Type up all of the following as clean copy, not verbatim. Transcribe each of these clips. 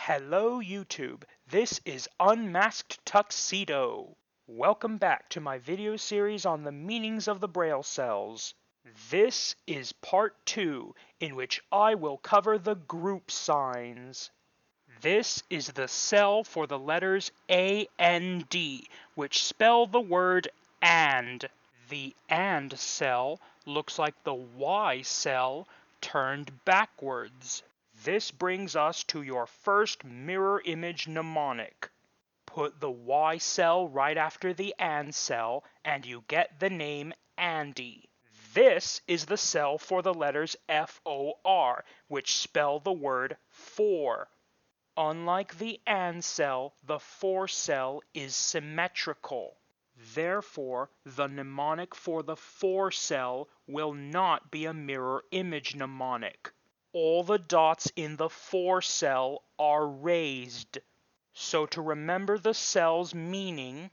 Hello YouTube, this is Unmasked Tuxedo. Welcome back to my video series on the meanings of the Braille cells. This is part 2, in which I will cover the group signs. This is the cell for the letters A and D, which spell the word AND. The AND cell looks like the Y cell turned backwards. This brings us to your first mirror image mnemonic. Put the Y cell right after the AND cell, and you get the name Andy. This is the cell for the letters FOR, which spell the word for. Unlike the AND cell, the FOR cell is symmetrical. Therefore, the mnemonic for the FOR cell will not be a mirror image mnemonic. All the dots in the FOR cell are raised. So to remember the cell's meaning,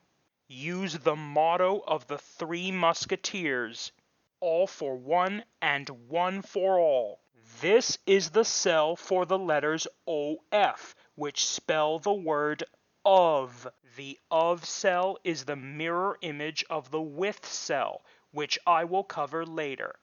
use the motto of the Three Musketeers, all for one and one for all. This is the cell for the letters OF, which spell the word of. The of cell is the mirror image of the with cell, which I will cover later.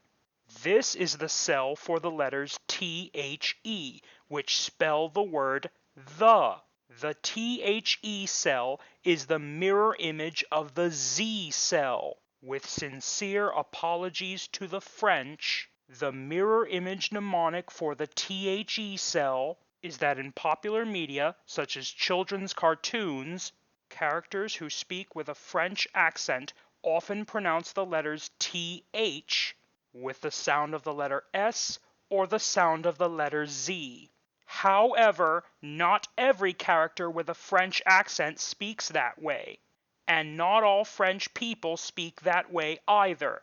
This is the cell for the letters THE, which spell the word the. The THE cell is the mirror image of the Z cell. With sincere apologies to the French, the mirror image mnemonic for the THE cell is that in popular media, such as children's cartoons, characters who speak with a French accent often pronounce the letters TH with the sound of the letter S or the sound of the letter Z. However, not every character with a French accent speaks that way, and not all French people speak that way either.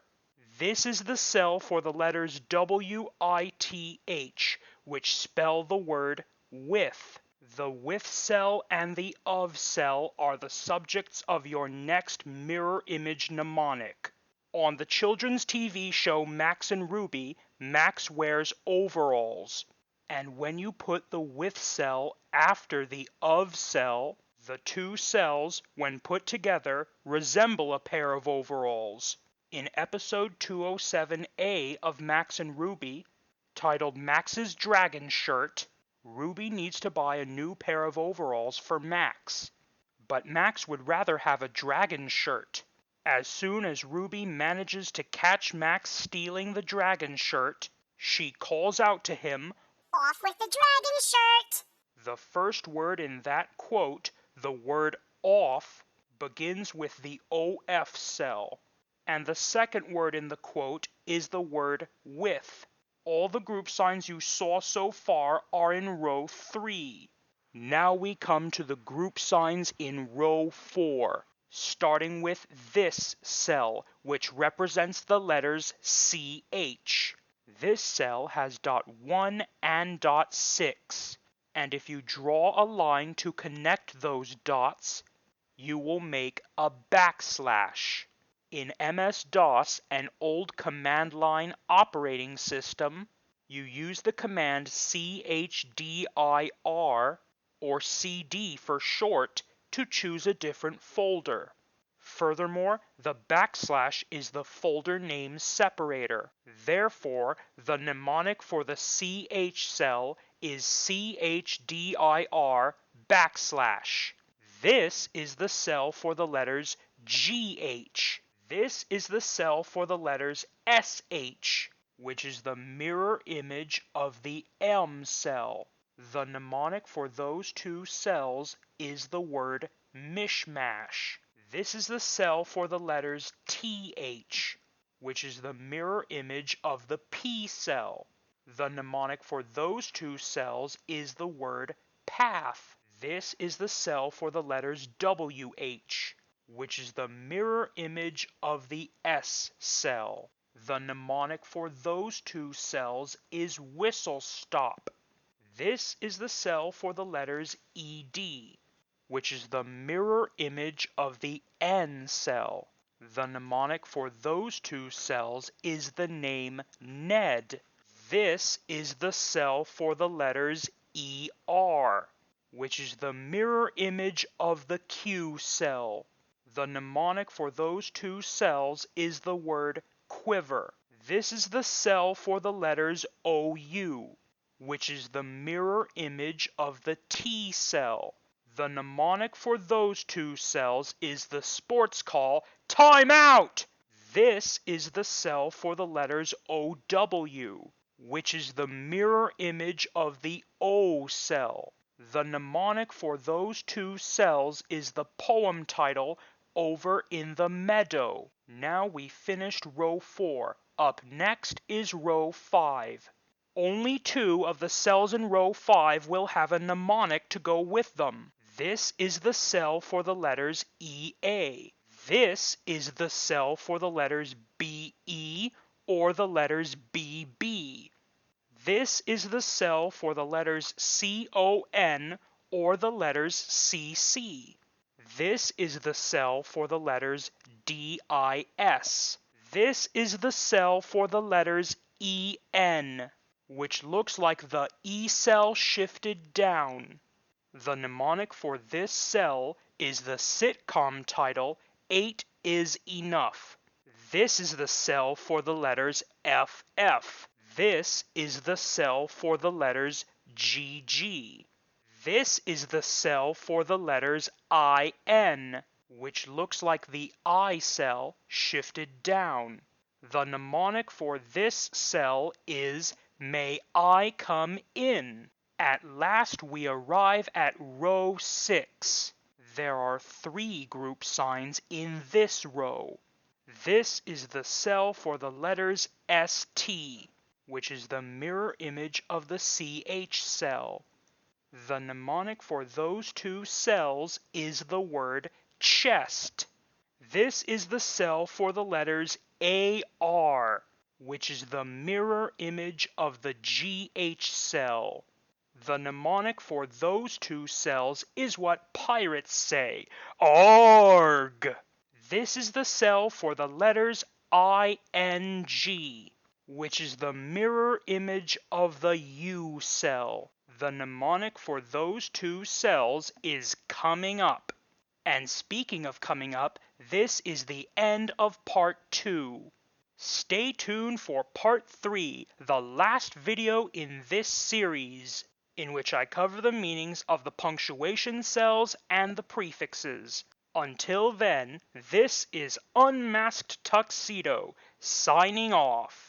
This is the cell for the letters WITH, which spell the word with. The with cell and the of cell are the subjects of your next mirror image mnemonic. On the children's TV show Max and Ruby, Max wears overalls. And when you put the with cell after the of cell, the two cells, when put together, resemble a pair of overalls. In episode 207A of Max and Ruby, titled Max's Dragon Shirt, Ruby needs to buy a new pair of overalls for Max. But Max would rather have a dragon shirt. As soon as Ruby manages to catch Max stealing the dragon shirt, she calls out to him, "Off with the dragon shirt!" The first word in that quote, the word off, begins with the OF cell, and the second word in the quote is the word with. All the group signs you saw so far are in row 3. Now we come to the group signs in row 4. Starting with this cell, which represents the letters CH. This cell has dot 1 and dot 6, and if you draw a line to connect those dots, you will make a backslash. In MS-DOS, an old command line operating system, you use the command CHDIR, or CD for short, to choose a different folder. Furthermore, the backslash is the folder name separator. Therefore, the mnemonic for the CH cell is CHDIR backslash. This is the cell for the letters GH. This is the cell for the letters SH, which is the mirror image of the M cell. The mnemonic for those two cells is the word mishmash. This is the cell for the letters TH, which is the mirror image of the P cell. The mnemonic for those two cells is the word path. This is the cell for the letters WH, which is the mirror image of the S cell. The mnemonic for those two cells is whistle stop. This is the cell for the letters ED, which is the mirror image of the N cell. The mnemonic for those two cells is the name Ned. This is the cell for the letters ER. which is the mirror image of the Q cell. The mnemonic for those two cells is the word quiver. This is the cell for the letters OU, which is the mirror image of the T cell. The mnemonic for those two cells is the sports call, time out! This is the cell for the letters OW, which is the mirror image of the O cell. The mnemonic for those two cells is the poem title, Over in the Meadow. Now we finished row 4. Up next is row 5. Only 2 of the cells in row 5 will have a mnemonic to go with them. This is the cell for the letters EA. This is the cell for the letters BE or the letters BB. This is the cell for the letters CON or the letters CC. This is the cell for the letters DIS. This is the cell for the letters EN, which looks like the E cell shifted down. The mnemonic for this cell is the sitcom title, 8 is Enough. This is the cell for the letters FF. This is the cell for the letters GG. This is the cell for the letters IN, which looks like the I cell shifted down. The mnemonic for this cell is May I come in. At last we arrive at row 6. There are 3 group signs in this row. This is the cell for the letters ST, which is the mirror image of the CH cell. The mnemonic for those two cells is the word chest. This is the cell for the letters AR, which is the mirror image of the GH cell. The mnemonic for those two cells is what pirates say, ARG. This is the cell for the letters ING, which is the mirror image of the U cell. The mnemonic for those two cells is coming up. And speaking of coming up, this is the end of part 2. Stay tuned for part 3, the last video in this series, in which I cover the meanings of the punctuation cells and the prefixes. Until then, this is Unmasked Tuxedo, signing off.